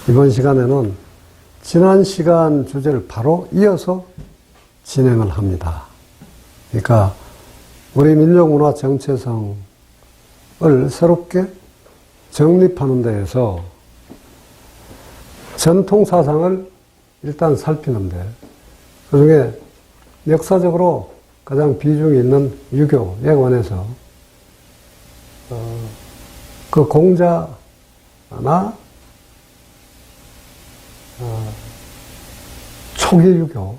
이번 시간에는 지난 시간 주제를 바로 이어서 진행을 합니다. 그러니까 우리 민족문화 정체성을 새롭게 정립하는 데에서 전통사상을 일단 살피는데, 그중에 역사적으로 가장 비중이 있는 유교에 관해서 그 공자나 초기 유교의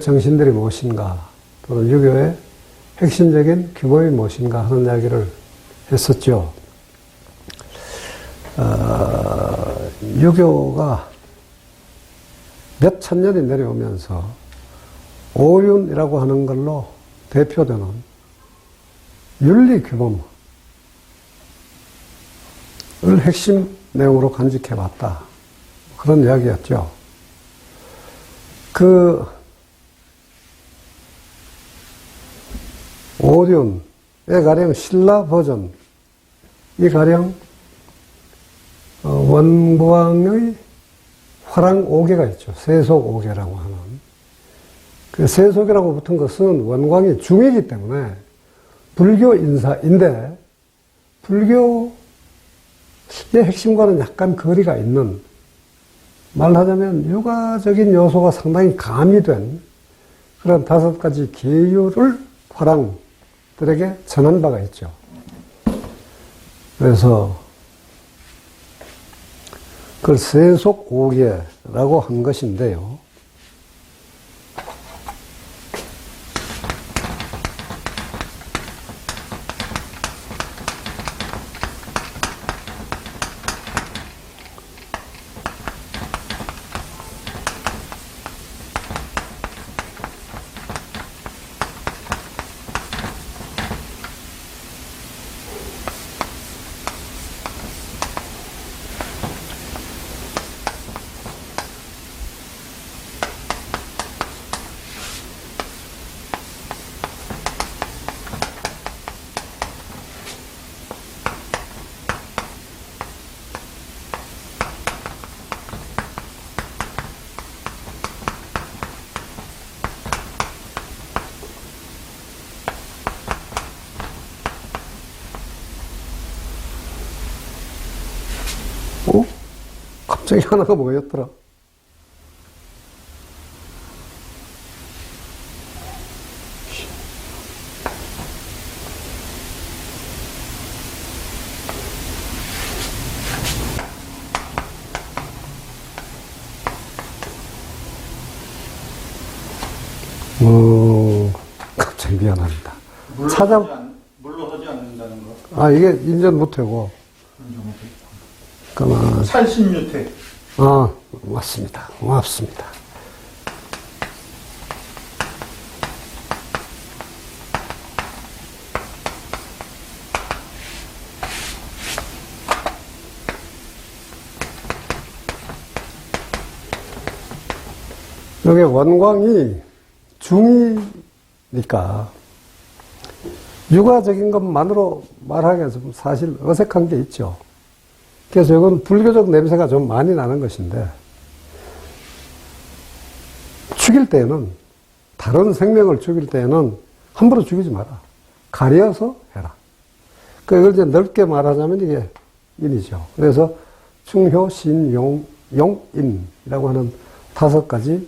정신들이 무엇인가, 또는 유교의 핵심적인 규범이 무엇인가 하는 이야기를 했었죠. 유교가 몇 천 년이 내려오면서 오륜이라고 하는 걸로 대표되는 윤리 규범을 핵심 내용으로 간직해 왔다. 그런 이야기였죠. 그 오륜의 가령 신라 버전, 이 가령 원부왕의 화랑 5개가 있죠. 세속 5개라고 하는. 그 세속이라고 붙은 것은 원광이 중이기 때문에 불교 인사인데, 불교의 핵심과는 약간 거리가 있는, 말하자면 육아적인 요소가 상당히 가미된 그런 5가지 계율을 화랑들에게 전한 바가 있죠. 그래서 그걸 세속 5개라고 한 것인데요. 갑자기 하나가 뭐였더라? 갑자기 미안합니다. 물로 하지 않는다는 거. 이게 인전 못하고. 그러면 살신유태. 맞습니다. 고맙습니다. 여기 원광이 중이니까 육아적인 것만으로 말하기가 좀 사실 어색한 게 있죠. 그래서 이건 불교적 냄새가 좀 많이 나는 것인데, 죽일 때에는, 다른 생명을 죽일 때에는 함부로 죽이지 마라. 가려서 해라. 그걸 이제 넓게 말하자면 이게 인이죠. 그래서 충효, 신, 용, 인이라고 하는 5가지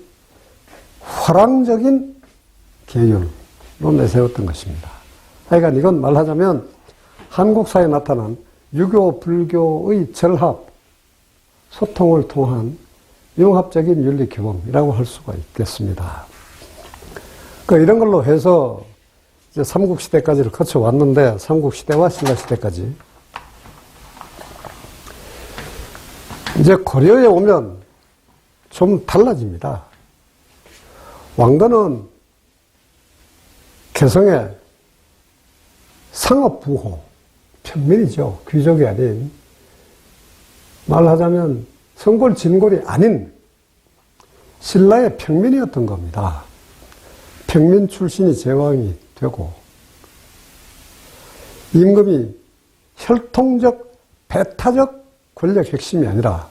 화랑적인 계율로 내세웠던 것입니다. 하여간 이건 말하자면 한국사에 나타난 유교, 불교의 절합, 소통을 통한 융합적인 윤리 규범이라고 할 수가 있겠습니다. 이런 걸로 해서 이제 삼국시대까지를 거쳐왔는데, 삼국시대와 신라시대까지. 이제 고려에 오면 좀 달라집니다. 왕건은 개성의 상업부호, 평민이죠. 귀족이 아닌, 말하자면 성골, 진골이 아닌 신라의 평민이었던 겁니다. 평민 출신이 제왕이 되고, 임금이 혈통적, 배타적 권력 핵심이 아니라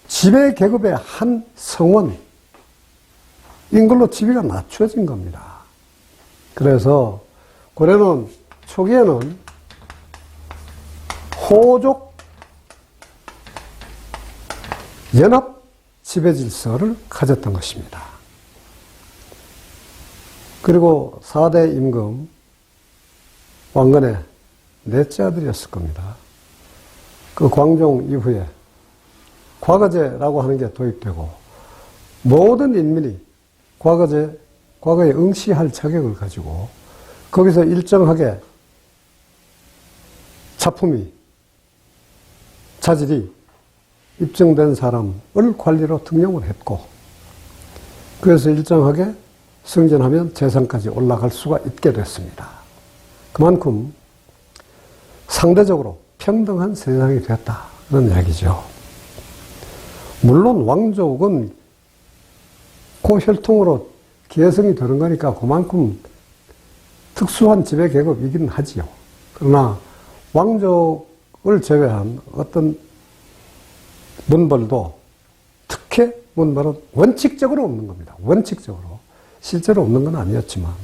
지배 계급의 한 성원인 걸로 지위가 낮춰진 겁니다. 그래서 고려는 초기에는 호족 연합 지배 질서를 가졌던 것입니다. 그리고 4대 임금 왕건의 넷째 아들이었을 겁니다. 그 광종 이후에 과거제라고 하는 게 도입되고 모든 인민이 과거에 응시할 자격을 가지고 거기서 일정하게 자품이 자질이 입증된 사람을 관리로 등용을 했고 그래서 일정하게 승진하면 재상까지 올라갈 수가 있게 됐습니다. 그만큼 상대적으로 평등한 세상이 되었다 그런 이야기죠. 물론 왕족은 고혈통으로 계승이 되는 거니까 그만큼 특수한 지배 계급이긴 하지요. 그러나 왕족을 제외한 어떤 문벌도 특혜 문벌은 원칙적으로 없는 겁니다. 원칙적으로. 실제로 없는 건 아니었지만.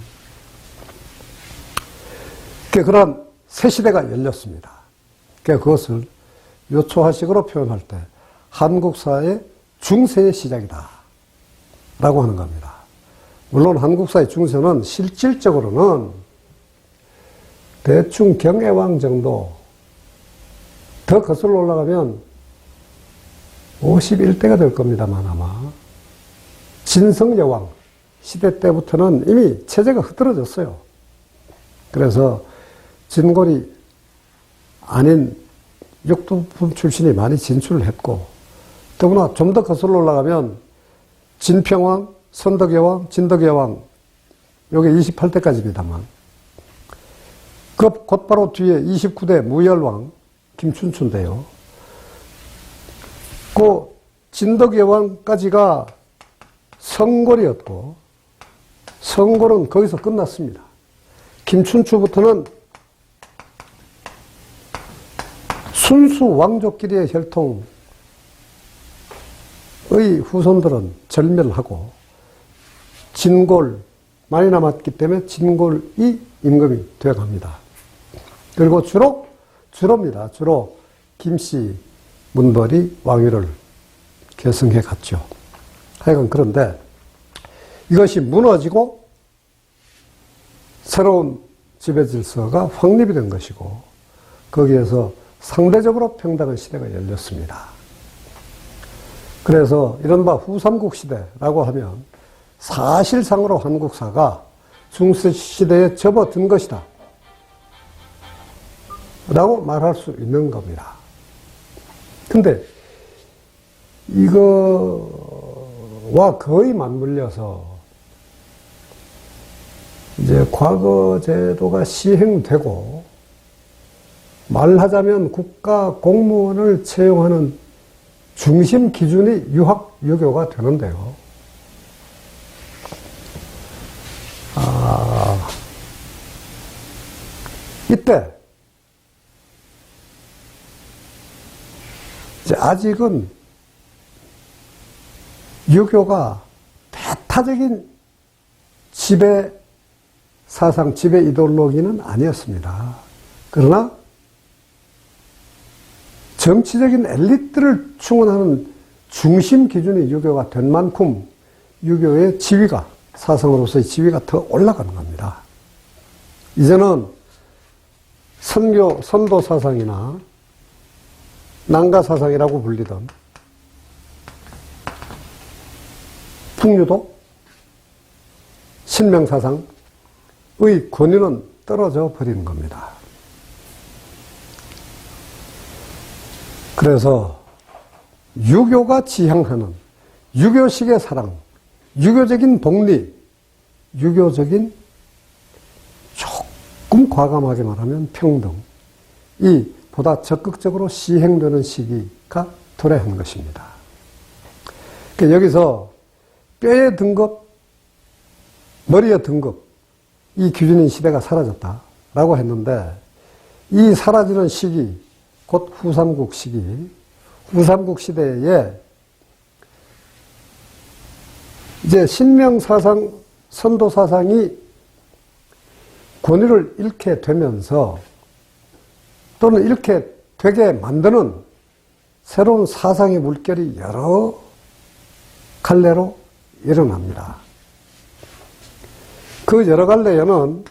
그런 새 시대가 열렸습니다. 그것을 요초화식으로 표현할 때 한국사의 중세의 시작이다 라고 하는 겁니다. 물론 한국사의 중세는 실질적으로는 대충 경애왕 정도 더 거슬러 올라가면 51대가 될 겁니다만 아마 진성여왕 시대 때부터는 이미 체제가 흐트러졌어요. 그래서 진골이 아닌 육두품 출신이 많이 진출을 했고 더구나 좀 더 거슬러 올라가면 진평왕, 선덕여왕, 진덕여왕 요게 28대까지입니다만 그 곧바로 뒤에 29대 무열왕 김춘추인데요. 그 진덕여왕까지가 성골이었고 성골은 거기서 끝났습니다. 김춘추부터는 순수 왕족끼리의 혈통의 후손들은 절멸하고 진골 많이 남았기 때문에 진골이 임금이 되어갑니다. 그리고 주로입니다. 주로 김씨 문벌이 왕위를 계승해 갔죠. 하여간 그런데 이것이 무너지고 새로운 지배 질서가 확립이 된 것이고 거기에서 상대적으로 평등한 시대가 열렸습니다. 그래서 이른바 후삼국 시대라고 하면 사실상으로 한국사가 중세 시대에 접어든 것이다 라고 말할 수 있는 겁니다. 근데 이거와 거의 맞물려서 이제 과거 제도가 시행되고 말하자면 국가 공무원을 채용하는 중심 기준이 유학, 유교가 되는데요. 이때 이제 아직은 유교가 배타적인 지배 사상, 지배 이데올로기는 아니었습니다. 그러나 정치적인 엘리트를 충원하는 중심 기준이 유교가 된 만큼 유교의 지위가, 사상으로서의 지위가 더 올라가는 겁니다. 이제는 선도 사상이나 난가 사상이라고 불리던 풍류도, 신명 사상의 권위는 떨어져 버리는 겁니다. 그래서 유교가 지향하는 유교식의 사랑, 유교적인 복리, 유교적인 조금 과감하게 말하면 평등이 보다 적극적으로 시행되는 시기가 도래한 것입니다. 그러니까 여기서 뼈의 등급, 머리의 등급, 이 기준인 시대가 사라졌다라고 했는데 이 사라지는 시기, 곧 후삼국 시기, 우삼국 시대에 이제 신명사상, 선도사상이 권위를 잃게 되면서 또는 잃게 되게 만드는 새로운 사상의 물결이 여러 갈래로 일어납니다. 그 여러 갈래에는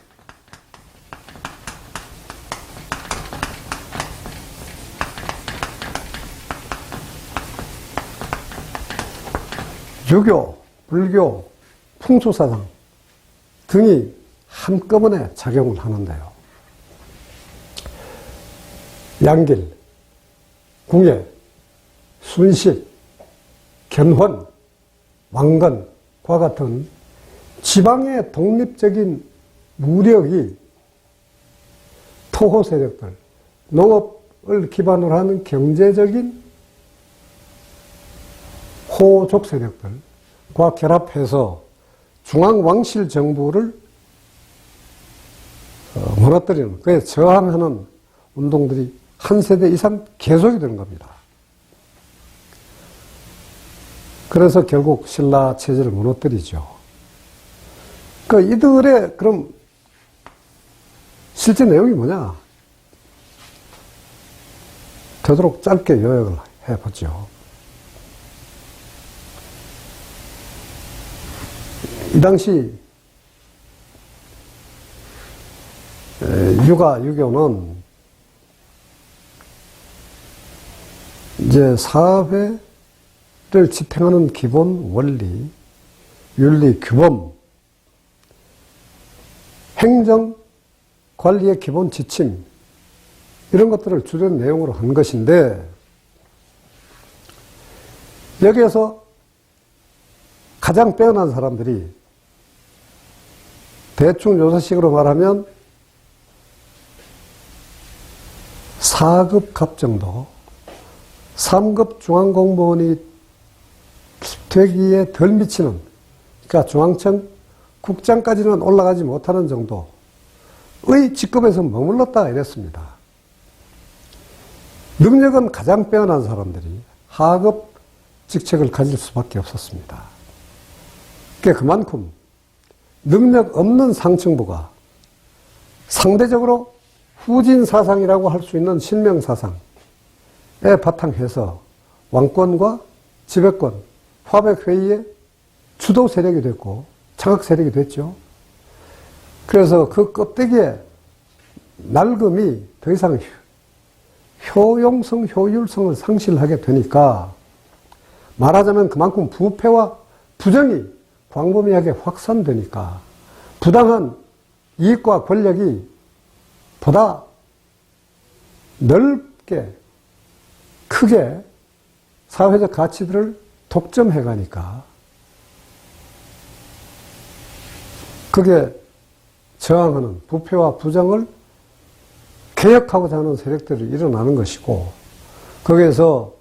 유교, 불교, 풍수사상 등이 한꺼번에 작용을 하는데요. 양길, 궁예, 순실, 견훤, 왕건과 같은 지방의 독립적인 무력이 토호 세력들, 농업을 기반으로 하는 경제적인 호족 세력들과 결합해서 중앙왕실 정부를 무너뜨리는, 그에 저항하는 운동들이 한 세대 이상 계속이 되는 겁니다. 그래서 결국 신라 체제를 무너뜨리죠. 이들의 그럼 실제 내용이 뭐냐? 되도록 짧게 요약을 해보죠. 이 당시 유교는 이제 사회를 지탱하는 기본 원리, 윤리, 규범, 행정, 관리의 기본 지침, 이런 것들을 주된 내용으로 한 것인데, 여기에서 가장 빼어난 사람들이 대충 요사식으로 말하면 4급 갑정도, 3급 중앙공무원이 되기에 덜 미치는, 그러니까 중앙청 국장까지는 올라가지 못하는 정도의 직급에서 머물렀다 이랬습니다. 능력은 가장 빼어난 사람들이 하급 직책을 가질 수밖에 없었습니다. 그만큼 능력 없는 상층부가 상대적으로 후진 사상이라고 할 수 있는 신명 사상에 바탕해서 왕권과 지배권, 화백회의의 주도 세력이 됐고 장악 세력이 됐죠. 그래서 그 껍데기에 낡음이 더 이상 효용성, 효율성을 상실하게 되니까 말하자면 그만큼 부패와 부정이 광범위하게 확산되니까 부당한 이익과 권력이 보다 넓게 크게 사회적 가치들을 독점해 가니까 그게 저항하는 부패와 부정을 개혁하고자 하는 세력들이 일어나는 것이고, 거기에서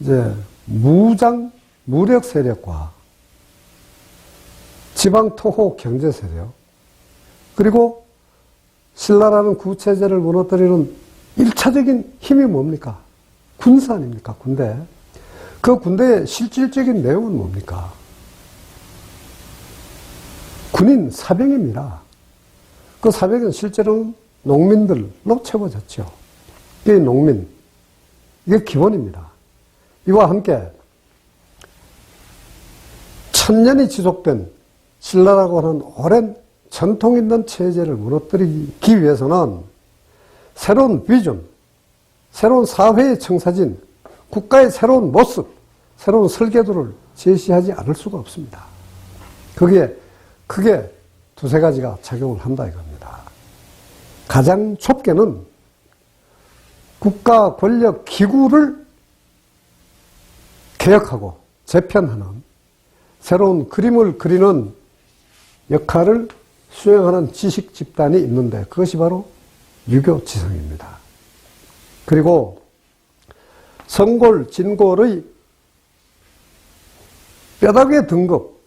이제 무력 세력과 지방 토호 경제 세력, 그리고 신라라는 구체제를 무너뜨리는 1차적인 힘이 뭡니까? 군사 아닙니까? 군대. 그 군대의 실질적인 내용은 뭡니까? 군인 사병입니다. 그 사병은 실제로는 농민들로 채워졌죠. 이 농민, 이게 기본입니다. 이와 함께 천년이 지속된 신라라고 하는 오랜 전통 있는 체제를 무너뜨리기 위해서는 새로운 비전, 새로운 사회의 청사진, 국가의 새로운 모습, 새로운 설계도를 제시하지 않을 수가 없습니다. 거기에 크게 두세 가지가 작용을 한다 이겁니다. 가장 좁게는 국가 권력 기구를 개혁하고 재편하는 새로운 그림을 그리는 역할을 수행하는 지식 집단이 있는데 그것이 바로 유교 지성입니다. 그리고 성골, 진골의 뼈다귀의 등급,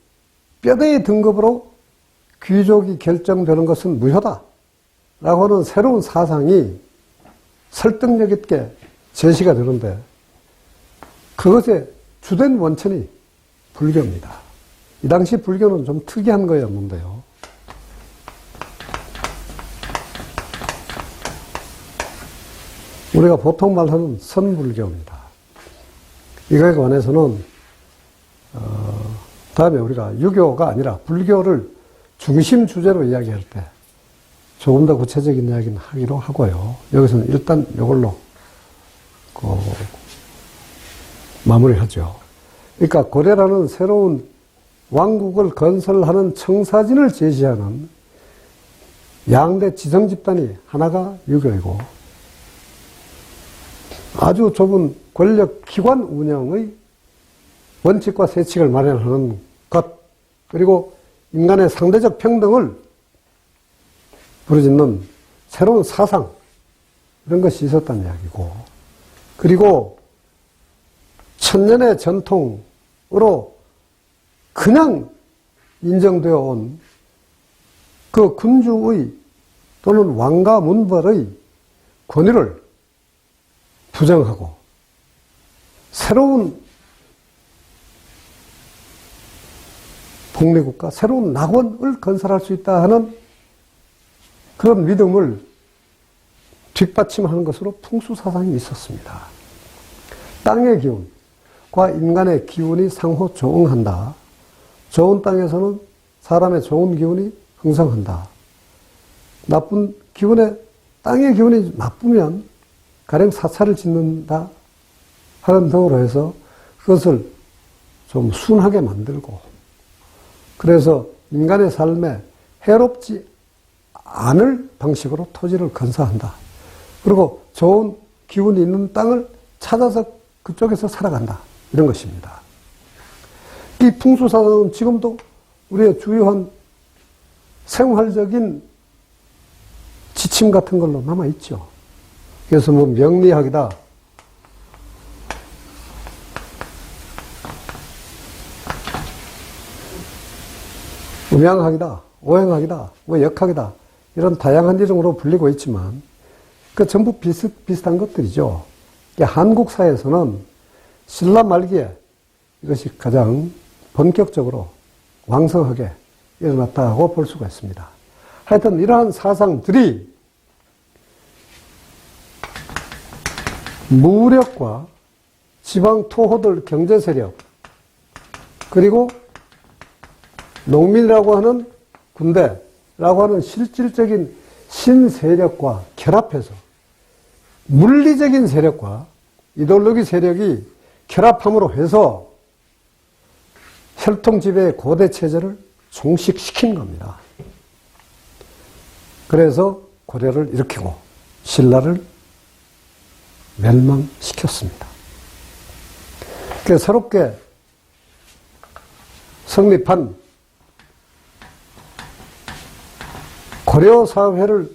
뼈대의 등급으로 귀족이 결정되는 것은 무효다 라고 하는 새로운 사상이 설득력 있게 제시가 되는데 그것의 주된 원천이 불교입니다. 이 당시 불교는 좀 특이한 거였는데요. 우리가 보통 말하는 선불교입니다. 이거에 관해서는 다음에 우리가 유교가 아니라 불교를 중심 주제로 이야기할 때 조금 더 구체적인 이야기는 하기로 하고요. 여기서는 일단 이걸로 마무리하죠. 그러니까 고려라는 새로운 왕국을 건설하는 청사진을 제시하는 양대 지성 집단이 하나가 유교이고, 아주 좁은 권력 기관 운영의 원칙과 세칙을 마련하는 것, 그리고 인간의 상대적 평등을 부르짖는 새로운 사상, 이런 것이 있었다는 이야기고, 그리고 천년의 전통으로 그냥 인정되어 온 그 군주의 또는 왕가 문벌의 권위를 부정하고 새로운 복리국가, 새로운 낙원을 건설할 수 있다 하는 그런 믿음을 뒷받침하는 것으로 풍수사상이 있었습니다. 땅의 기운과 인간의 기운이 상호 조응한다. 좋은 땅에서는 사람의 좋은 기운이 흥성한다. 나쁜 기운에, 땅의 기운이 나쁘면 가령 사찰을 짓는다 하는 등으로 해서 그것을 좀 순하게 만들고, 그래서 인간의 삶에 해롭지 않을 방식으로 토지를 건사한다. 그리고 좋은 기운이 있는 땅을 찾아서 그쪽에서 살아간다. 이런 것입니다. 이 풍수사상은 지금도 우리의 주요한 생활적인 지침 같은 걸로 남아있죠. 그래서 뭐 명리학이다, 음양학이다, 오행학이다, 뭐 역학이다, 이런 다양한 이름으로 불리고 있지만 그 전부 비슷한 것들이죠. 한국사에서는 신라 말기에 이것이 가장 본격적으로 왕성하게 일어났다고 볼 수가 있습니다. 하여튼 이러한 사상들이 무력과 지방 토호들 경제 세력, 그리고 농민이라고 하는 군대라고 하는 실질적인 신세력과 결합해서 물리적인 세력과 이데올로기 세력이 결합함으로 해서 혈통지배의 고대 체제를 종식시킨 겁니다. 그래서 고려를 일으키고 신라를 멸망시켰습니다. 그래서 새롭게 성립한 고려 사회를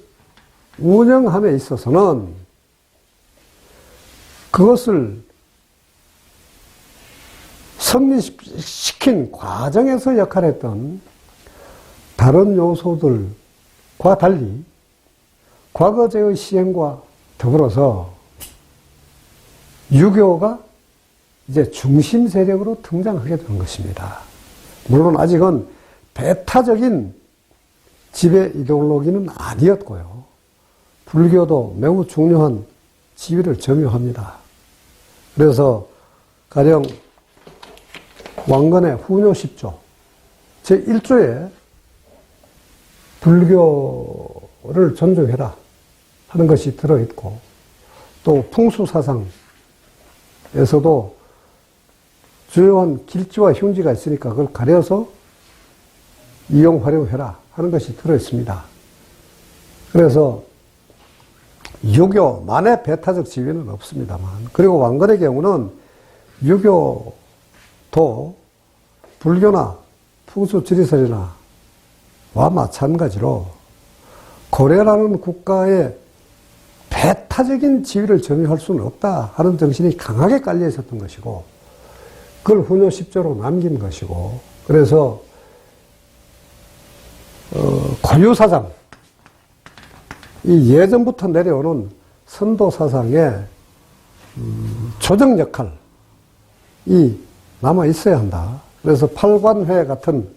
운영함에 있어서는 그것을 성립시킨 과정에서 역할했던 다른 요소들과 달리 과거제의 시행과 더불어서 유교가 이제 중심 세력으로 등장하게 된 것입니다. 물론 아직은 배타적인 지배 이데올로기는 아니었고요. 불교도 매우 중요한 지위를 점유합니다. 그래서 가령 왕건의 후뇨 10조 제1조에 불교를 존중해라 하는 것이 들어있고, 또 풍수사상에서도 주요한 길지와 흉지가 있으니까 그걸 가려서 이용 활용해라 하는 것이 들어있습니다. 그래서 유교만의 배타적 지위는 없습니다만, 그리고 왕건의 경우는 유교도 불교나 풍수지리설이나 와 마찬가지로 고려라는 국가의 배타적인 지위를 점유할 수는 없다 하는 정신이 강하게 깔려 있었던 것이고, 그걸 후뇨 10조로 남긴 것이고, 그래서 고유사상, 이 예전부터 내려오는 선도사상의 조정 역할, 남아 있어야 한다. 그래서 팔관회 같은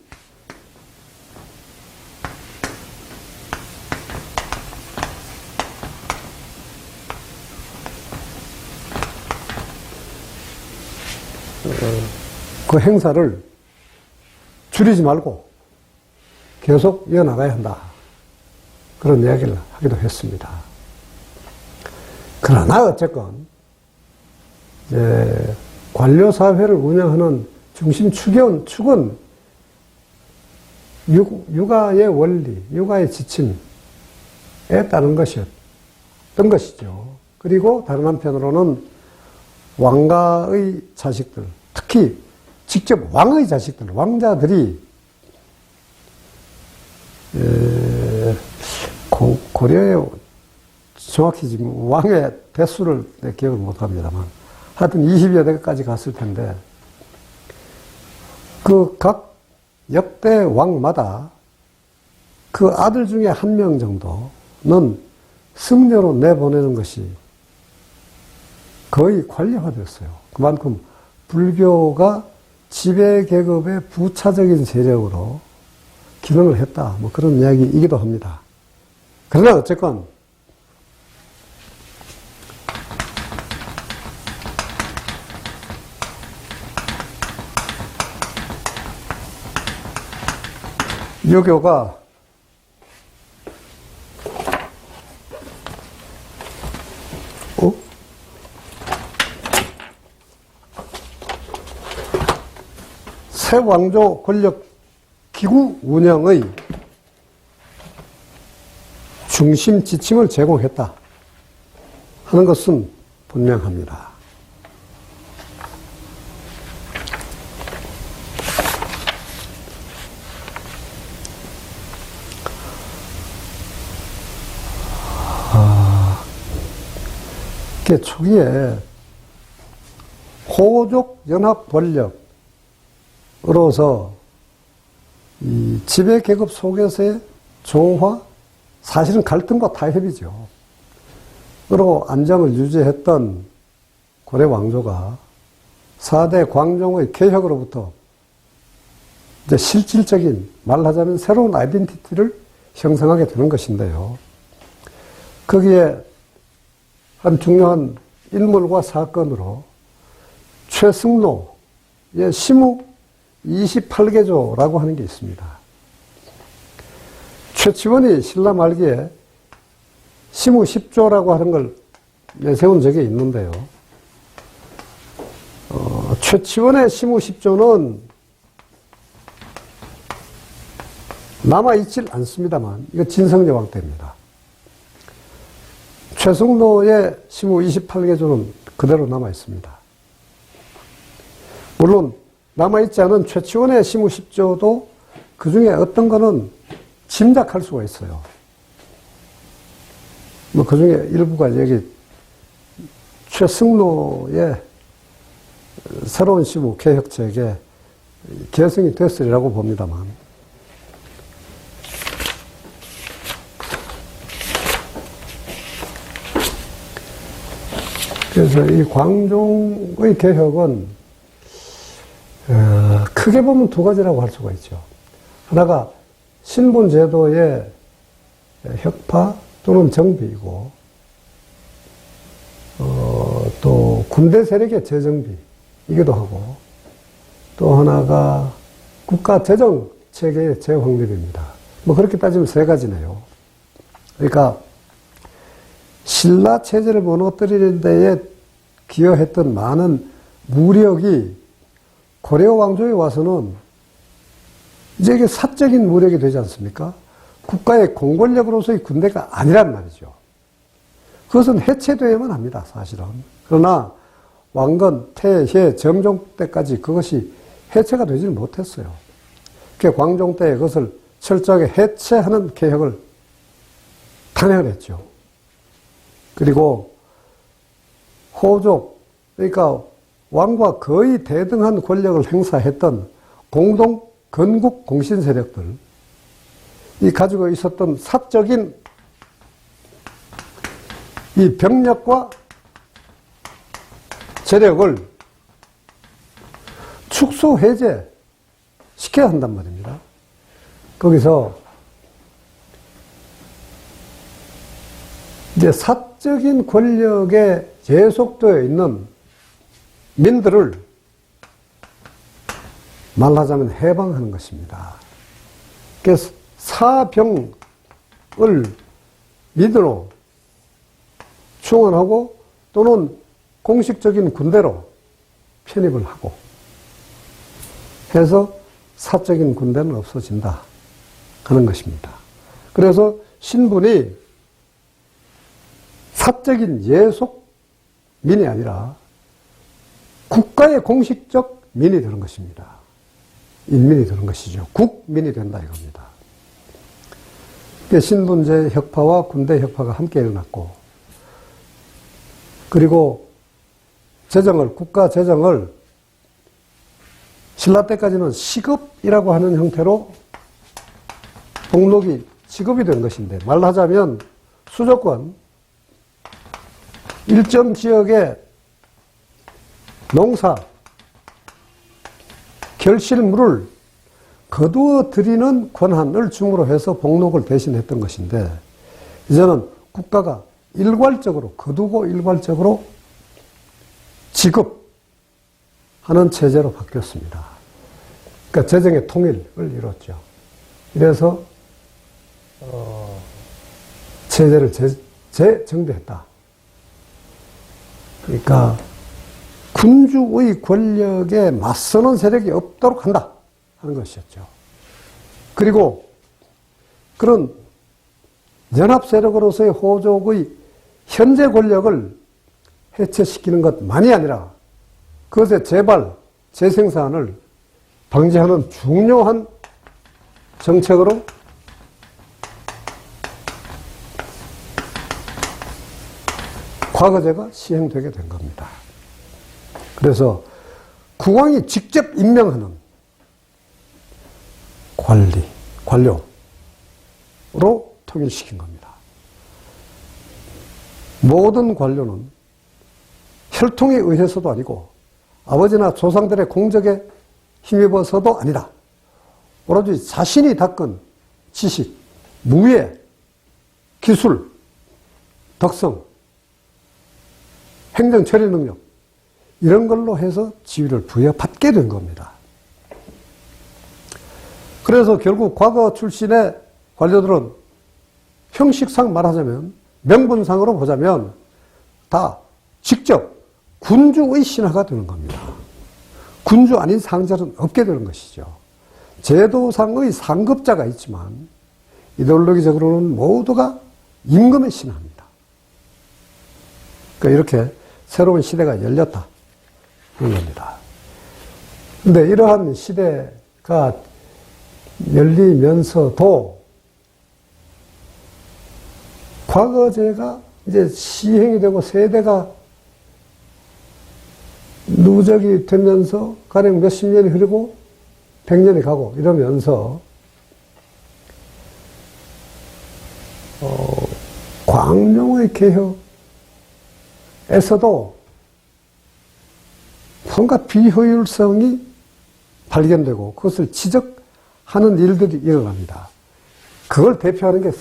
그 행사를 줄이지 말고 계속 이어나가야 한다. 그런 이야기를 하기도 했습니다. 그러나 어쨌건 관료사회를 운영하는 중심 축은 육아의 원리, 육아의 지침에 따른 것이었던 것이죠. 그리고 다른 한편으로는 왕가의 자식들, 특히 직접 왕의 자식들, 왕자들이 고려에 정확히 지금 왕의 대수를 내 기억을 못합니다만 하여튼 20여 대까지 갔을 텐데 그 각 역대 왕마다 그 아들 중에 한 명 정도는 승려로 내보내는 것이 거의 관례화되었어요. 그만큼 불교가 지배계급의 부차적인 세력으로 기능을 했다. 뭐 그런 이야기이기도 합니다. 그러나 어쨌건 유교가 새 왕조 권력 기구 운영의 중심 지침을 제공했다 하는 것은 분명합니다. 초기에 호족 연합 권력으로서 이 지배 계급 속에서의 조화, 사실은 갈등과 타협이죠. 그리고 안정을 유지했던 고려 왕조가 4대 광종의 개혁으로부터 이제 실질적인, 말하자면 새로운 아이덴티티를 형성하게 되는 것인데요. 거기에 한 중요한 인물과 사건으로 최승로의 시무 28개조라고 하는 게 있습니다. 최치원이 신라 말기에 시무 10조라고 하는 걸 내세운 적이 있는데요. 최치원의 시무 10조는 남아있질 않습니다만, 이거 진성여왕 때입니다. 최승로의 시무 28개조는 그대로 남아있습니다. 물론 남아있지 않은 최치원의 시무 10조도 그 중에 어떤 거는 짐작할 수가 있어요. 뭐 그 중에 일부가 여기 최승로의 새로운 시무 개혁책에 개성이 됐으리라고 봅니다만, 그래서 이 광종의 개혁은 크게 보면 두 가지라고 할 수가 있죠. 하나가 신분제도의 혁파 또는 정비이고, 또 군대 세력의 재정비이기도 하고, 또 하나가 국가 재정 체계의 재확립입니다. 뭐 그렇게 따지면 세 가지네요. 그러니까 신라 체제를 무너뜨리는 데에 기여했던 많은 무력이 고려 왕조에 와서는 이제 이게 사적인 무력이 되지 않습니까? 국가의 공권력으로서의 군대가 아니란 말이죠. 그것은 해체되어야만 합니다, 사실은. 그러나 왕건, 태해, 정종 때까지 그것이 해체가 되지는 못했어요. 그 광종 때 그것을 철저하게 해체하는 개혁을 단행을 했죠. 그리고 호족, 그러니까 왕과 거의 대등한 권력을 행사했던 공동 건국 공신 세력들, 이 가지고 있었던 사적인 이 병력과 재력을 축소 해제 시켜야 한단 말입니다. 거기서 이제 사적인 권력에 제속되어 있는 민들을 말하자면 해방하는 것입니다. 그래서 사병을 민으로 충원하고 또는 공식적인 군대로 편입을 하고 해서 사적인 군대는 없어진다 하는 것입니다. 그래서 신분이 사적인 예속민이 아니라 국가의 공식적 민이 되는 것입니다. 인민이 되는 것이죠. 국민이 된다 이겁니다. 신분제 혁파와 군대 혁파가 함께 일어났고, 그리고 국가 재정을 신라 때까지는 시급이라고 하는 형태로 목록이 지급이 된 것인데, 말하자면 수도권 일정 지역의 농사, 결실물을 거두어 드리는 권한을 줌으로 해서 복록을 대신했던 것인데, 이제는 국가가 일괄적으로 거두고 일괄적으로 지급하는 체제로 바뀌었습니다. 그러니까 재정의 통일을 이뤘죠. 이래서 체제를 재정비했다. 그러니까 군주의 권력에 맞서는 세력이 없도록 한다 하는 것이었죠. 그리고 그런 연합 세력으로서의 호족의 현재 권력을 해체시키는 것만이 아니라 그것의 재발, 재생산을 방지하는 중요한 정책으로 과거제가 시행되게 된 겁니다. 그래서 국왕이 직접 임명하는 관료로 통일시킨 겁니다. 모든 관료는 혈통에 의해서도 아니고 아버지나 조상들의 공적에 힘입어서도 아니라 오로지 자신이 닦은 지식, 무예, 기술, 덕성, 행정 처리 능력 이런 걸로 해서 지위를 부여받게 된 겁니다. 그래서 결국 과거 출신의 관료들은 형식상 말하자면, 명분상으로 보자면 다 직접 군주의 신하가 되는 겁니다. 군주 아닌 상자는 없게 되는 것이죠. 제도상의 상급자가 있지만 이데올로기적으로는 모두가 임금의 신하입니다. 그러니까 이렇게 새로운 시대가 열렸다 그런 겁니다. 그런데 이러한 시대가 열리면서도 과거제가 이제 시행이 되고 세대가 누적이 되면서 가령 몇십 년이 흐르고 100년이 가고 이러면서 광룡의 개혁에서도 뭔가 비효율성이 발견되고 그것을 지적하는 일들이 일어납니다. 그걸 대표하는 게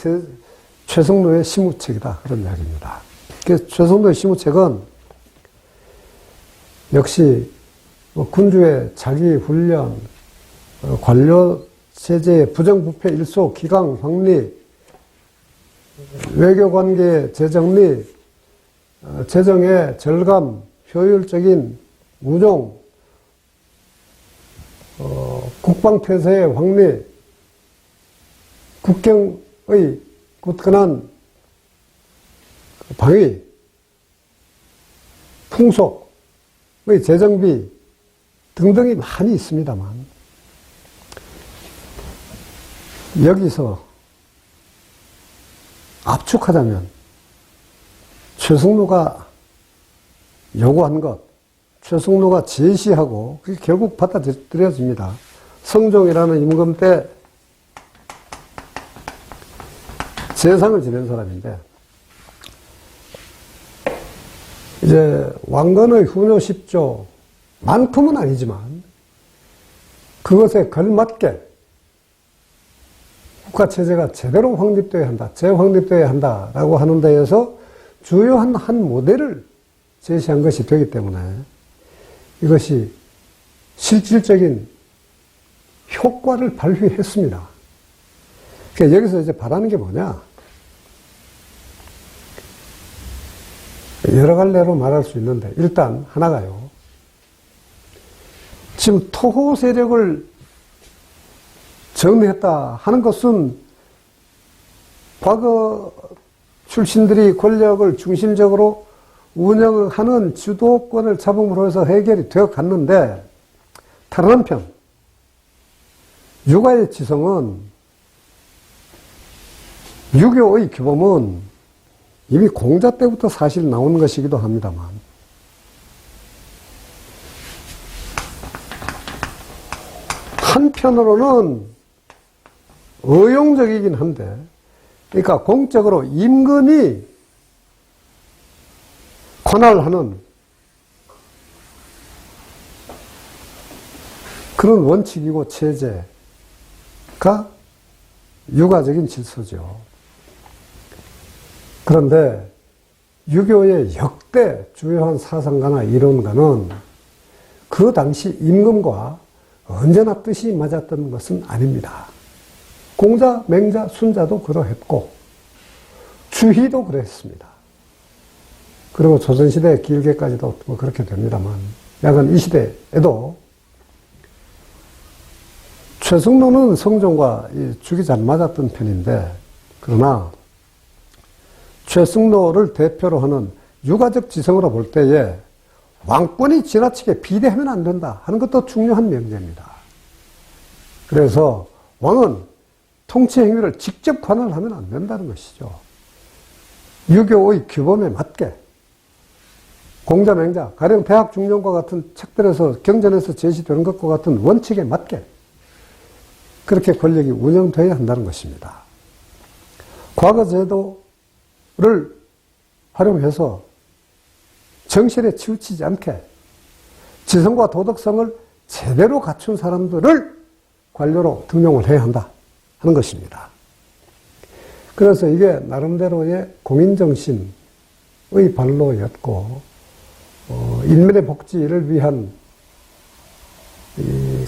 최성로의 시무책이다 그런 이야기입니다. 그래서 최성로의 시무책은 역시 군주의 자기훈련, 관료체제의 부정부패 일소, 기강, 확리, 외교관계 재정리, 재정의 절감, 효율적인 운용, 국방태세의 확리, 국경의 굳건한 방위, 풍속의 재정비 등등이 많이 있습니다만, 여기서 압축하자면 최승로가 요구한 것, 최승로가 제시하고 그게 결국 받아들여집니다. 성종이라는 임금 때 세상을 지낸 사람인데, 이제 왕건의 훈요 10조 만큼은 아니지만 그것에 걸맞게 국가체제가 제대로 확립되어야 한다, 재확립되어야 한다라고 하는 데에서 주요한 한 모델을 제시한 것이 되기 때문에 이것이 실질적인 효과를 발휘했습니다. 그러니까 여기서 이제 바라는 게 뭐냐? 여러 갈래로 말할 수 있는데, 일단 하나가요. 지금 토호 세력을 정리했다 하는 것은 과거 출신들이 권력을 중심적으로 운영하는 주도권을 잡음으로 해서 해결이 되어 갔는데, 다른 한편, 육아의 지성은, 유교의 규범은 이미 공자 때부터 사실 나오는 것이기도 합니다만, 한편으로는 의용적이긴 한데, 그러니까 공적으로 임금이 관할하는 그런 원칙이고 체제가 육아적인 질서죠. 그런데 유교의 역대 주요한 사상가나 이론가는 그 당시 임금과 언제나 뜻이 맞았던 것은 아닙니다. 공자, 맹자, 순자도 그러했고 주희도 그랬습니다. 그리고 조선시대 길게까지도 뭐 그렇게 됩니다만, 약간 이 시대에도 최승로는 성종과 죽이 잘 맞았던 편인데, 그러나 최승로를 대표로 하는 육아적 지성으로 볼 때에 왕권이 지나치게 비대하면 안 된다 하는 것도 중요한 명제입니다. 그래서 왕은 통치 행위를 직접 관할하면 안 된다는 것이죠. 유교의 규범에 맞게 공자, 맹자, 가령 대학 중령과 같은 책들에서 경전에서 제시되는 것과 같은 원칙에 맞게 그렇게 권력이 운영되어야 한다는 것입니다. 과거 제도를 활용해서 정실에 치우치지 않게 지성과 도덕성을 제대로 갖춘 사람들을 관료로 등용을 해야 한다 하는 것입니다. 그래서 이게 나름대로의 공인정신의 발로였고, 인민의 복지를 위한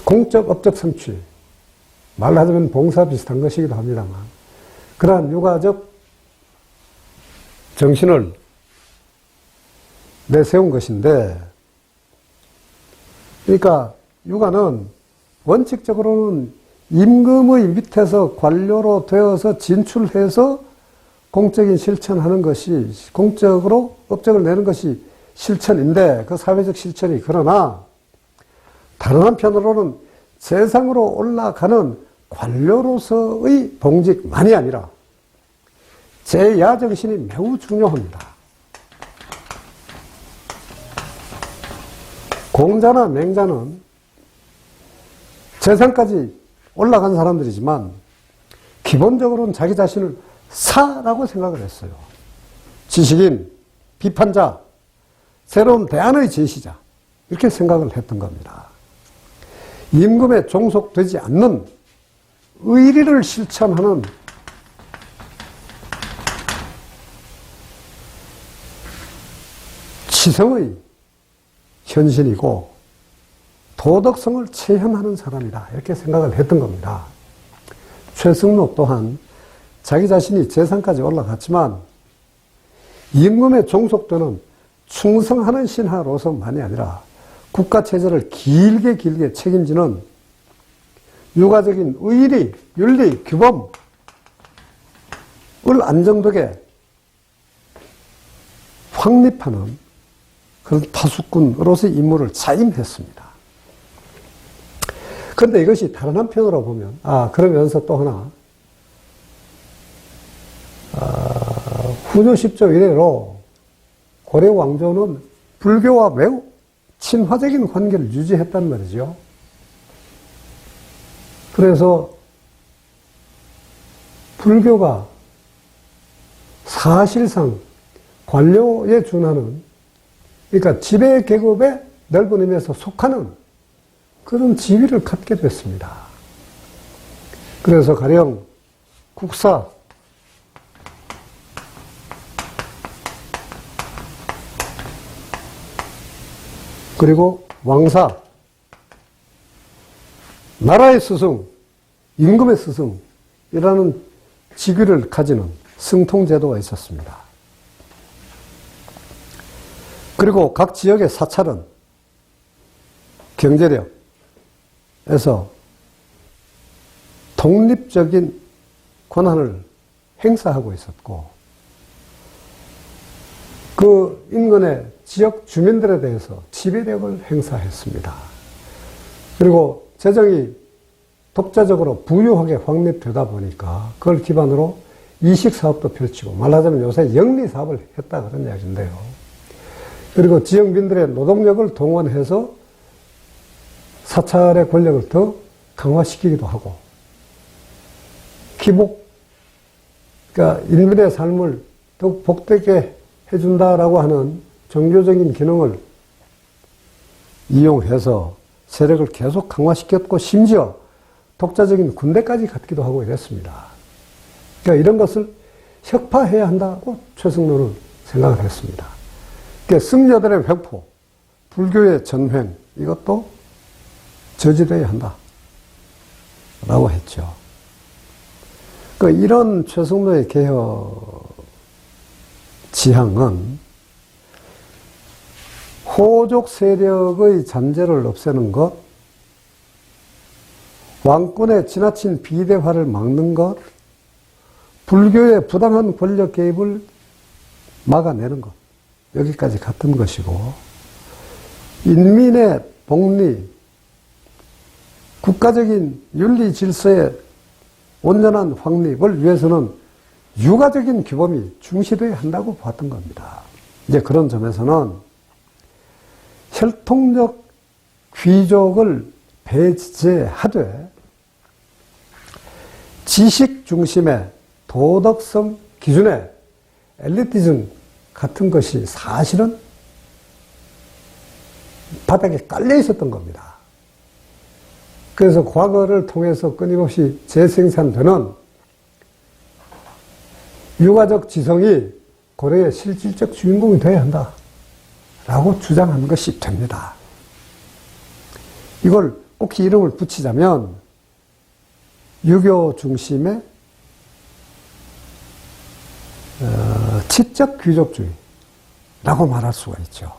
공적, 업적 성취, 말하자면 봉사 비슷한 것이기도 합니다만, 그러한 육아적 정신을 내세운 것인데, 그러니까 육아는 원칙적으로는 임금의 밑에서 관료로 되어서 진출해서 공적인 실천하는 것이, 공적으로 업적을 내는 것이 실천인데, 그 사회적 실천이, 그러나 다른 한편으로는 세상으로 올라가는 관료로서의 봉직만이 아니라 제야정신이 매우 중요합니다. 공자나 맹자는 재상까지 올라간 사람들이지만 기본적으로는 자기 자신을 사라고 생각을 했어요. 지식인, 비판자, 새로운 대안의 제시자, 이렇게 생각을 했던 겁니다. 임금에 종속되지 않는 의리를 실천하는 지성의 현신이고 도덕성을 체현하는 사람이다, 이렇게 생각을 했던 겁니다. 최승로 또한 자기 자신이 재상까지 올라갔지만 임금에 종속되는 충성하는 신하로서만이 아니라 국가체제를 길게 책임지는 육아적인 의리, 윤리, 규범을 안정되게 확립하는 그런 파수꾼으로서의 임무를 자임했습니다. 그런데 이것이 다른 한편으로 보면, 그러면서 또 하나, 후조 10조 이래로 고려 왕조는 불교와 매우 친화적인 관계를 유지했단 말이죠. 그래서 불교가 사실상 관료에 준하는, 그러니까 지배 계급의 넓은 의미에서 속하는 그런 지위를 갖게 됐습니다. 그래서 가령 국사, 그리고 왕사, 나라의 스승, 임금의 스승이라는 직위를 가지는 승통제도가 있었습니다. 그리고 각 지역의 사찰은 경제력에서 독립적인 권한을 행사하고 있었고, 그 인근의 지역 주민들에 대해서 지배력을 행사했습니다. 그리고 재정이 독자적으로 부유하게 확립되다 보니까 그걸 기반으로 이식사업도 펼치고, 말하자면 요새 영리사업을 했다 그런 이야기인데요. 그리고 지역민들의 노동력을 동원해서 사찰의 권력을 더 강화시키기도 하고, 기복, 그러니까 인민의 삶을 더욱 복되게 해준다라고 하는 종교적인 기능을 이용해서 세력을 계속 강화시켰고, 심지어 독자적인 군대까지 갖기도 하고 이랬습니다. 그러니까 이런 것을 혁파해야 한다고 최승로는 생각을 했습니다. 그러니까 승려들의 횡포, 불교의 전횡, 이것도 저지되어야 한다 라고 했죠. 그러니까 이런 최승로의 개혁 지향은 호족 세력의 잔재를 없애는 것, 왕권의 지나친 비대화를 막는 것, 불교의 부당한 권력 개입을 막아내는 것, 여기까지 같은 것이고, 인민의 복리, 국가적인 윤리 질서의 온전한 확립을 위해서는 유가적인 규범이 중시되어야 한다고 봤던 겁니다. 이제 그런 점에서는 혈통적 귀족을 배제하되 지식 중심의 도덕성 기준의 엘리티즘 같은 것이 사실은 바닥에 깔려 있었던 겁니다. 그래서 과거를 통해서 끊임없이 재생산되는 유가적 지성이 고려의 실질적 주인공이 되어야 한다 라고 주장한 것이 됩니다. 이걸 꼭 이름을 붙이자면 유교 중심의 치적 귀족주의라고 말할 수가 있죠.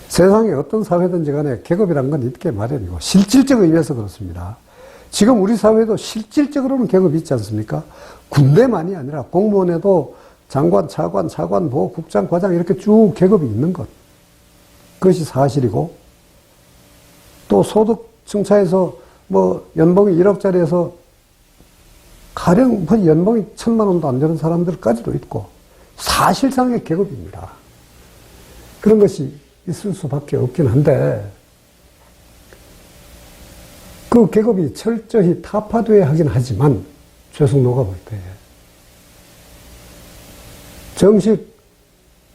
세상에 어떤 사회든지 간에 계급이란 건 있게 마련이고, 실질적 의미에서 그렇습니다. 지금 우리 사회도 실질적으로는 계급이 있지 않습니까? 군대만이 아니라 공무원에도 장관, 차관, 보호, 국장, 과장 이렇게 쭉 계급이 있는 것. 그것이 사실이고, 또 소득 층차에서 연봉이 1억짜리에서 가령 연봉이 1,000만 원도 안 되는 사람들까지도 있고, 사실상의 계급입니다. 그런 것이 있을 수밖에 없긴 한데, 그 계급이 철저히 타파되어야 하긴 하지만, 최승로가 볼 때, 정식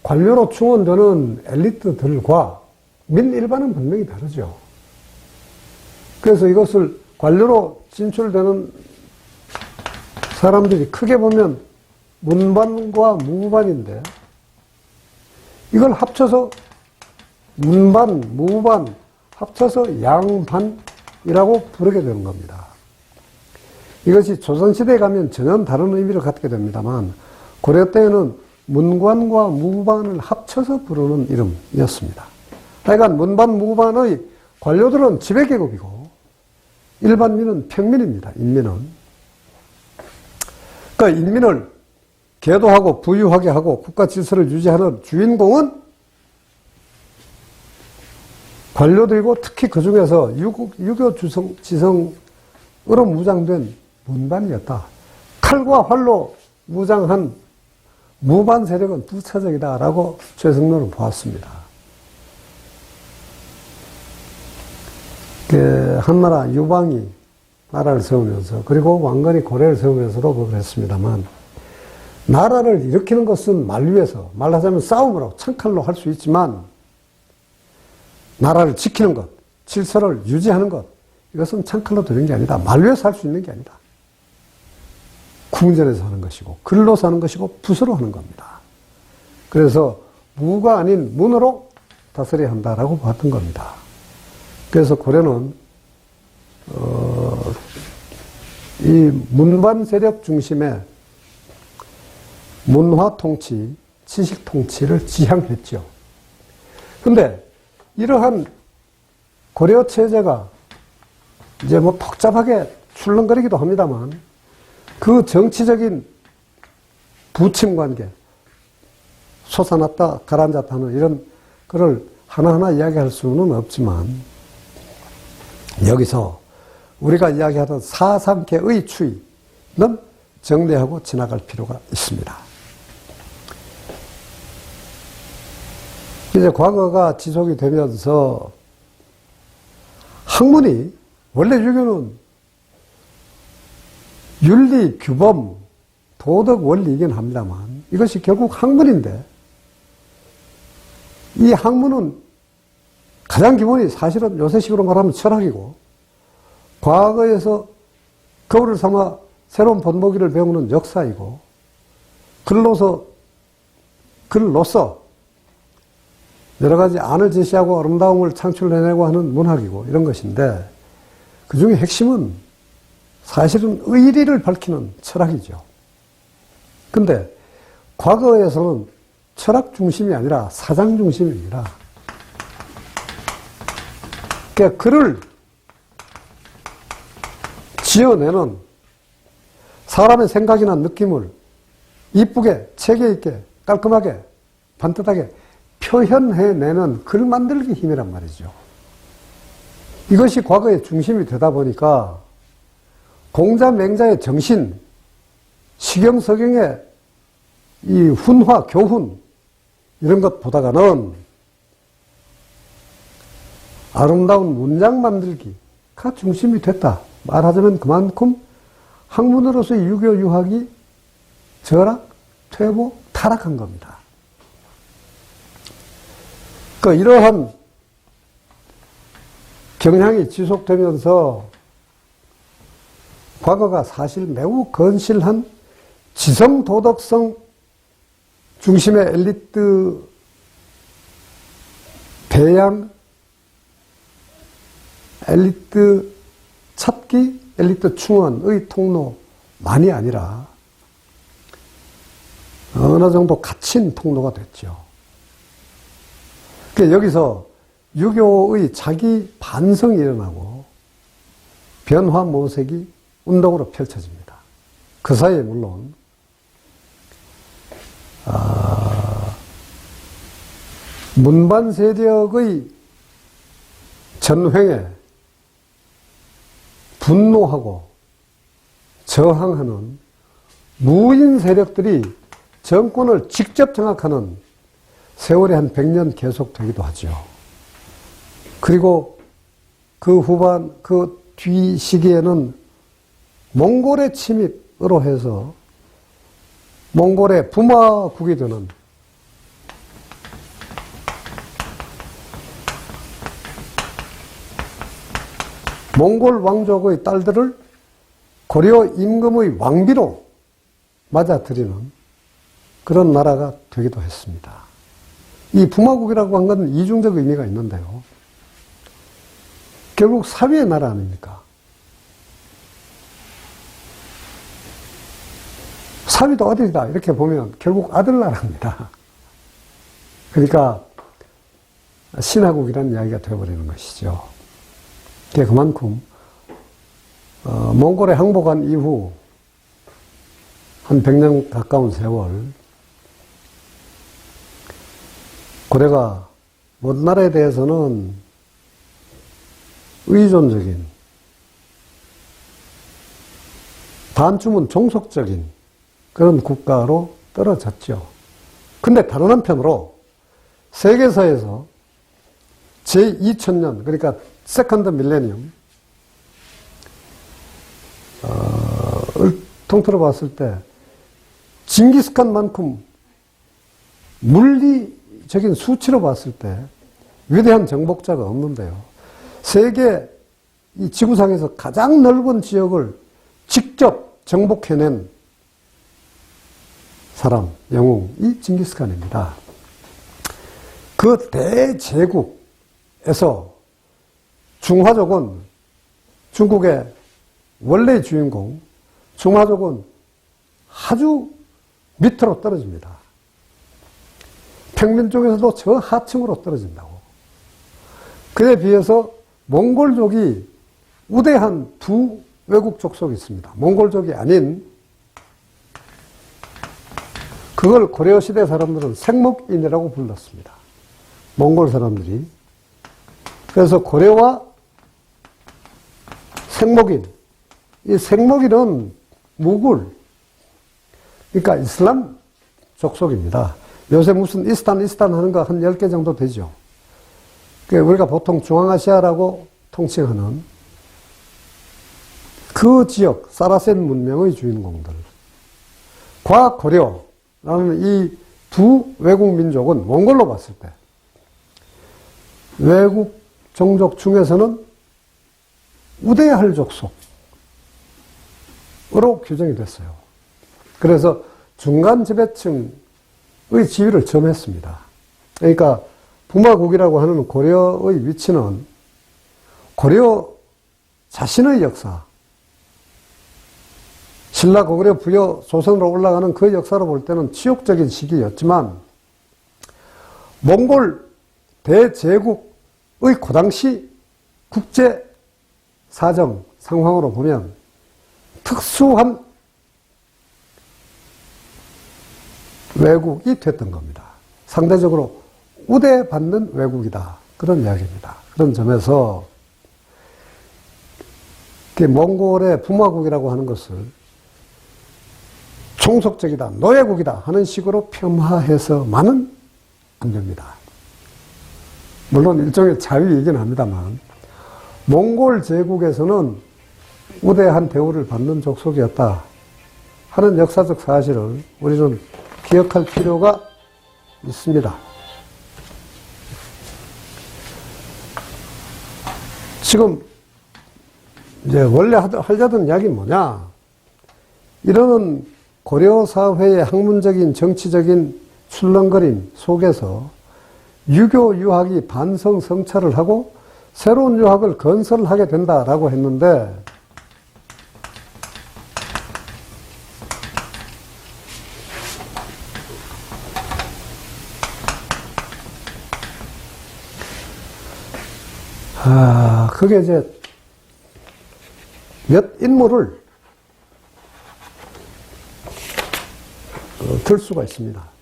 관료로 충원되는 엘리트들과 민일반은 분명히 다르죠. 그래서 이것을 관료로 진출되는 사람들이 크게 보면 문반과 무반인데, 이걸 합쳐서 문반, 무반 합쳐서 양반이라고 부르게 되는 겁니다. 이것이 조선시대에 가면 전혀 다른 의미를 갖게 됩니다만, 고려 때에는 문관과 무반을 합쳐서 부르는 이름이었습니다. 하여간 문반, 무반의 관료들은 지배계급이고, 일반민은 평민입니다. 인민은. 그러니까 인민을 계도하고 부유하게 하고 국가 질서를 유지하는 주인공은 관료들이고, 특히 그 중에서 유교 지성으로 무장된 문반이었다. 칼과 활로 무장한 무반 세력은 부차적이다라고 최승로는 보았습니다. 한나라 유방이 나라를 세우면서, 그리고 왕건이 고려를 세우면서도 그걸 했습니다만, 나라를 일으키는 것은 말 위에서, 말하자면 싸움으로, 창칼로 할 수 있지만, 나라를 지키는 것, 질서를 유지하는 것, 이것은 창칼로 되는 게 아니다. 말 위에서 할 수 있는 게 아니다. 궁전에서 하는 것이고, 글로서 하는 것이고, 붓으로 하는 겁니다. 그래서 무가 아닌 문으로 다스려야 한다라고 봤던 겁니다. 그래서 고려는 이 문반 세력 중심의 문화 통치, 지식 통치를 지향했죠. 근데 이러한 고려 체제가 이제 뭐 복잡하게 출렁거리기도 합니다만 그 정치적인 부침 관계, 솟아났다 가라앉았다 하는 이런 거를 하나하나 이야기할 수는 없지만 여기서 우리가 이야기하던 사상계의 추이는 정리하고 지나갈 필요가 있습니다. 이제 과거가 지속이 되면서 학문이 원래 유교는 윤리, 규범, 도덕, 원리이긴 합니다만 이것이 결국 학문인데 이 학문은 가장 기본이 사실은 요새식으로 말하면 철학이고 과거에서 거울을 삼아 새로운 본보기를 배우는 역사이고 글로서 여러 가지 안을 제시하고 아름다움을 창출해내고 하는 문학이고 이런 것인데 그 중에 핵심은 사실은 의리를 밝히는 철학이죠. 근데 과거에서는 철학 중심이 아니라 사상 중심입니다. 그러니까 글을 지어내는 사람의 생각이나 느낌을 이쁘게, 체계 있게, 깔끔하게, 반듯하게 표현해내는 글 만들기 힘이란 말이죠. 이것이 과거의 중심이 되다 보니까 공자, 맹자의 정신, 시경서경의 이 훈화, 교훈 이런 것 보다가는 아름다운 문장 만들기가 중심이 됐다. 말하자면 그만큼 학문으로서의 유교 유학이 절악, 퇴보, 타락한 겁니다. 이러한 경향이 지속되면서 과거가 사실 매우 건실한 지성 도덕성 중심의 엘리트 대양, 엘리트 찾기, 엘리트 충원의 통로만이 아니라 어느 정도 갇힌 통로가 됐죠. 그러니까 여기서 유교의 자기 반성이 일어나고 변화 모색이 운동으로 펼쳐집니다. 그 사이에 물론 문반 세력의 전횡에 분노하고 저항하는 무인 세력들이 정권을 직접 장악하는 세월이 한 100년 계속되기도 하죠. 그리고 그 후반, 그 뒤 시기에는 몽골의 침입으로 해서 몽골의 부마국이 되는 몽골 왕족의 딸들을 고려 임금의 왕비로 맞아들이는 그런 나라가 되기도 했습니다. 이 부마국이라고 한 건 이중적 의미가 있는데요. 결국 사위의 나라 아닙니까? 사위도 어디다 이렇게 보면 결국 아들나라입니다. 그러니까 신하국이라는 이야기가 되어버리는 것이죠. 그만큼 몽골에 항복한 이후 한 100년 가까운 세월 고려가 모든 나라에 대해서는 의존적인 반쯤은 종속적인 그런 국가로 떨어졌죠. 근데 다른 한편으로 세계사에서 제2000년 그러니까 세컨드 밀레니엄 을 통틀어 봤을 때 징기스칸만큼 물리적인 수치로 봤을 때 위대한 정복자가 없는데요. 세계 이 지구상에서 가장 넓은 지역을 직접 정복해낸 사람, 영웅이 징기스칸입니다. 그 대제국에서 중화족은 중국의 원래 주인공, 중화족은 아주 밑으로 떨어집니다. 평민 쪽에서도 저 하층으로 떨어진다고. 그에 비해서 몽골족이 우대한 두 외국 족속이 있습니다. 몽골족이 아닌, 그걸 고려시대 사람들은 생목인이라고 불렀습니다. 몽골 사람들이. 그래서 고려와 생목인, 이 생목인은 무굴, 그러니까 이슬람 족속입니다. 요새 무슨 이스탄 하는 거 한 10개 정도 되죠. 우리가 보통 중앙아시아라고 통칭하는 그 지역, 사라센 문명의 주인공들. 과 고려라는 이 두 외국 민족은 몽골로 봤을 때 외국 종족 중에서는 우대할 족속으로 규정이 됐어요. 그래서 중간 지배층의 지위를 점했습니다. 그러니까 부마국이라고 하는 고려의 위치는 고려 자신의 역사, 신라, 고구려, 부여, 조선으로 올라가는 그 역사로 볼 때는 치욕적인 시기였지만 몽골 대제국의 그 당시 국제 사정 상황으로 보면 특수한 외국이 됐던 겁니다. 상대적으로 우대받는 외국이다. 그런 이야기입니다. 그런 점에서 몽골의 부마국이라고 하는 것을 종속적이다, 노예국이다 하는 식으로 폄하해서만은 안 됩니다. 물론 일종의 자위이긴 합니다만 몽골 제국에서는 우대한 대우를 받는 족속이었다 하는 역사적 사실을 우리는 기억할 필요가 있습니다. 지금 이제 원래 하려던 이야기는 뭐냐? 이러는 고려 사회의 학문적인 정치적인 출렁거림 속에서 유교 유학이 반성 성찰을 하고 새로운 유학을 건설하게 된다라고 했는데 그게 이제 몇 인물을 들 수가 있습니다.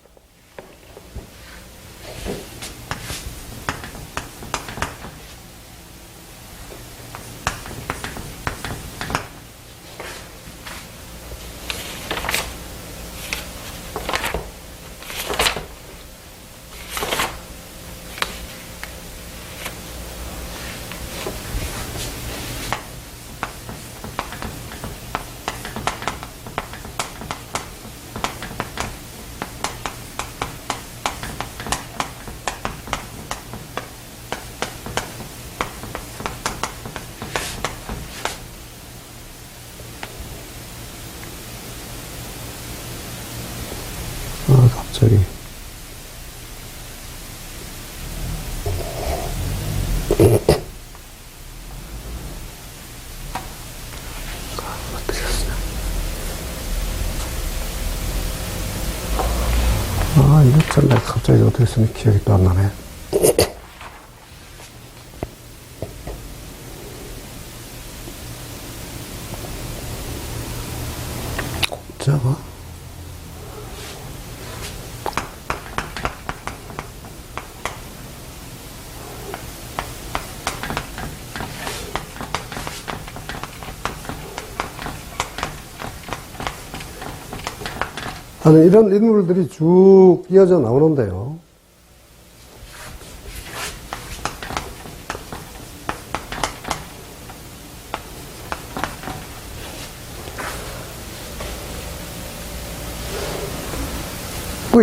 갑자기. 이거 정말 갑자기 어떻게 쓰면 기억이 또 안 나네. 곱자가? 이런 인물들이 쭉 이어져 나오는데요.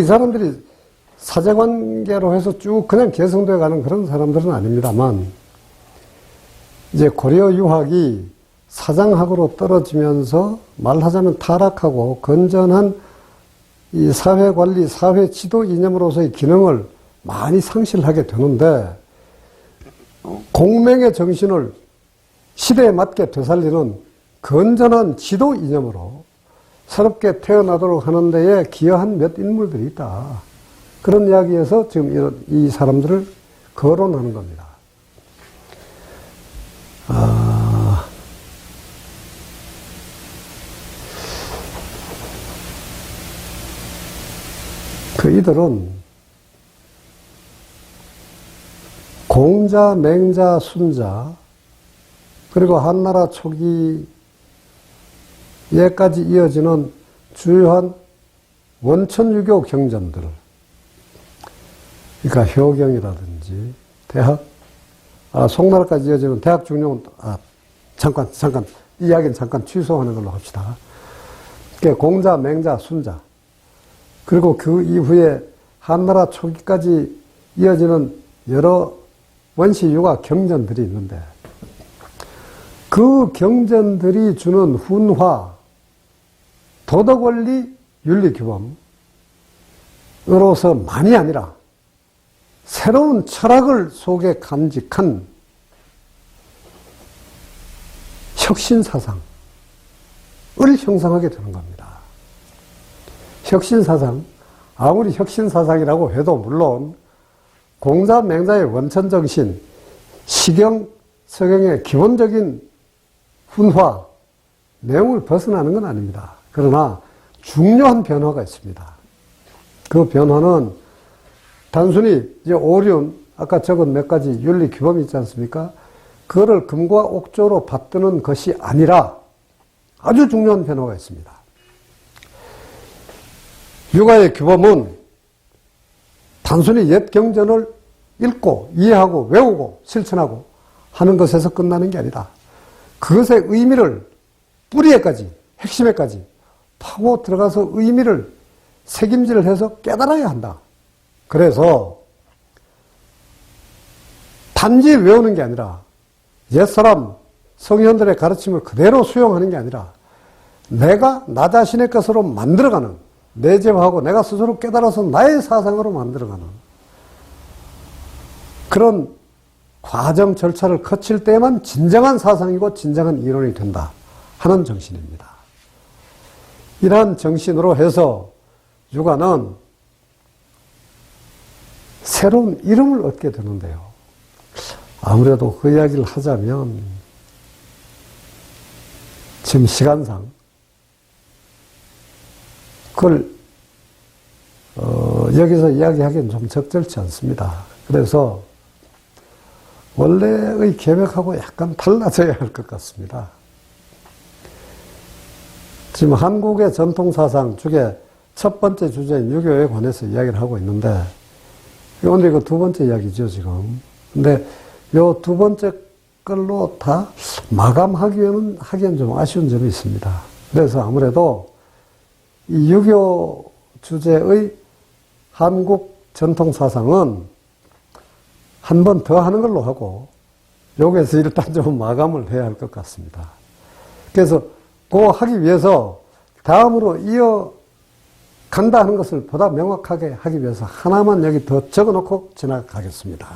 이 사람들이 사제관계로 해서 쭉 그냥 계승되어 가는 그런 사람들은 아닙니다만, 이제 고려 유학이 사장학으로 떨어지면서 말하자면 타락하고 건전한 이 사회관리, 사회지도 이념으로서의 기능을 많이 상실하게 되는데 공명의 정신을 시대에 맞게 되살리는 건전한 지도 이념으로 새롭게 태어나도록 하는 데에 기여한 몇 인물들이 있다. 그런 이야기에서 지금 이 사람들을 거론하는 겁니다. 이들은 공자, 맹자, 순자, 그리고 한나라 초기에까지 이어지는 주요한 원천유교 경전들, 그러니까 효경이라든지 송나라까지 이어지는 대학 중용, 잠깐, 이 이야기는 잠깐 취소하는 걸로 합시다. 그러니까 공자, 맹자, 순자, 그리고 그 이후에 한나라 초기까지 이어지는 여러 원시유가 경전들이 있는데 그 경전들이 주는 훈화, 도덕원리, 윤리규범으로서 만이 아니라 새로운 철학을 속에 간직한 혁신사상을 형성하게 되는 겁니다. 혁신사상, 아무리 혁신사상이라고 해도 물론 공자, 맹자의 원천정신, 시경, 서경의 기본적인 훈화, 내용을 벗어나는 건 아닙니다. 그러나 중요한 변화가 있습니다. 그 변화는 단순히 이제 오륜, 아까 적은 몇 가지 윤리 규범이 있지 않습니까? 그거를 금과 옥조로 받드는 것이 아니라 아주 중요한 변화가 있습니다. 유가의 규범은 단순히 옛 경전을 읽고 이해하고 외우고 실천하고 하는 것에서 끝나는 게 아니라 그것의 의미를 뿌리에까지, 핵심에까지 파고 들어가서 의미를 새김질을 해서 깨달아야 한다. 그래서 단지 외우는 게 아니라 옛사람 성현들의 가르침을 그대로 수용하는 게 아니라 내가 나 자신의 것으로 만들어가는, 내재화하고 내가 스스로 깨달아서 나의 사상으로 만들어가는 그런 과정 절차를 거칠 때만 진정한 사상이고 진정한 이론이 된다 하는 정신입니다. 이러한 정신으로 해서 유가는 새로운 이름을 얻게 되는데요. 아무래도 그 이야기를 하자면 지금 시간상 그걸 여기서 이야기하기는 좀 적절치 않습니다. 그래서 원래의 계획하고 약간 달라져야 할 것 같습니다. 지금 한국의 전통사상 중에 첫 번째 주제인 유교에 관해서 이야기를 하고 있는데 오늘 이거 두 번째 이야기죠, 지금. 근데 요 두 번째 걸로 다 마감하기에는 좀 아쉬운 점이 있습니다. 그래서 아무래도 이 유교 주제의 한국 전통사상은 한 번 더 하는 걸로 하고 여기에서 일단 좀 마감을 해야 할 것 같습니다. 그래서 그거 하기 위해서 다음으로 이어간다 하는 것을 보다 명확하게 하기 위해서 하나만 여기 더 적어놓고 지나가겠습니다.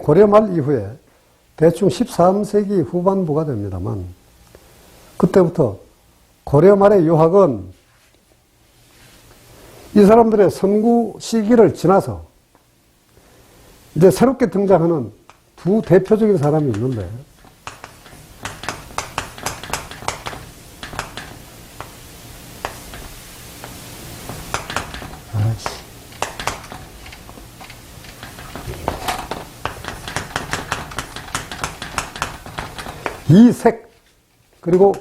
고려 말 이후에 대충 13세기 후반부가 됩니다만 그때부터 고려 말의 유학은 이 사람들의 선구 시기를 지나서 이제 새롭게 등장하는 두 대표적인 사람이 있는데 이색 그리고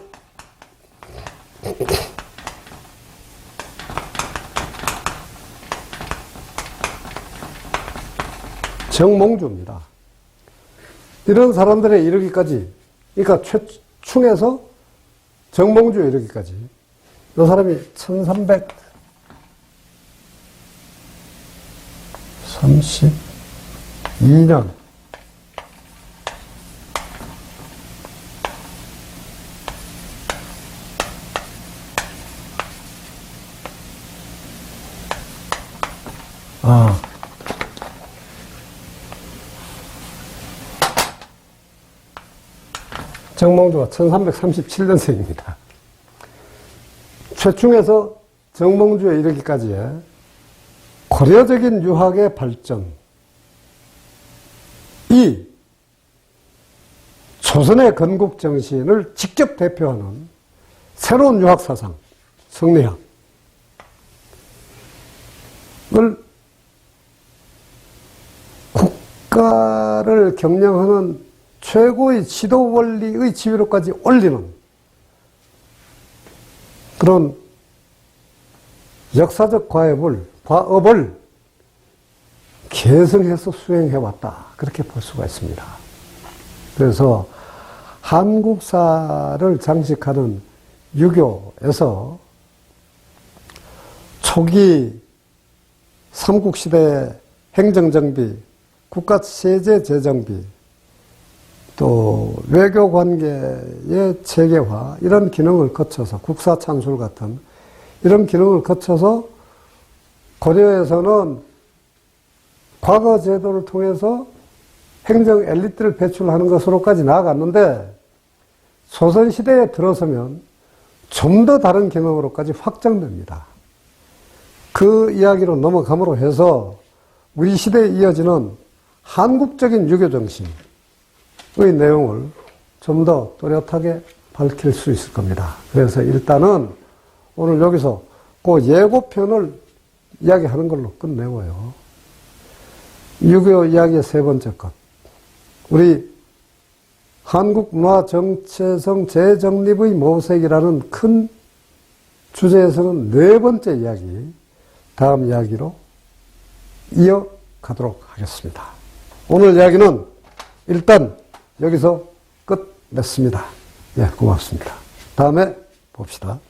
정몽주입니다. 이런 사람들에 이르기까지, 그러니까 최충에서 정몽주에 이르기까지, 이 사람이 32년. 정몽주가 1337년생입니다. 최충에서 정몽주에 이르기까지의 고려적인 유학의 발전, 이 조선의 건국 정신을 직접 대표하는 새로운 유학 사상, 성리학을 국가를 경영하는 최고의 지도 원리의 지위로까지 올리는 그런 역사적 과업을 개성해서 수행해왔다. 그렇게 볼 수가 있습니다. 그래서 한국사를 장식하는 유교에서 초기 삼국시대 행정정비, 국가체제 재정비, 또 외교관계의 체계화, 이런 기능을 거쳐서 국사찬술 같은 이런 기능을 거쳐서 고려에서는 과거 제도를 통해서 행정 엘리트를 배출하는 것으로까지 나아갔는데 조선시대에 들어서면 좀 더 다른 기능으로까지 확장됩니다. 그 이야기로 넘어감으로 해서 우리 시대에 이어지는 한국적인 유교 정신의 내용을 좀 더 또렷하게 밝힐 수 있을 겁니다. 그래서 일단은 오늘 여기서 그 예고편을 이야기하는 걸로 끝내고요. 유교 이야기의 세 번째 것. 우리 한국 문화 정체성 재정립의 모색이라는 큰 주제에서는 네 번째 이야기, 다음 이야기로 이어가도록 하겠습니다. 오늘 이야기는 일단 여기서 끝냈습니다. 예, 고맙습니다. 다음에 봅시다.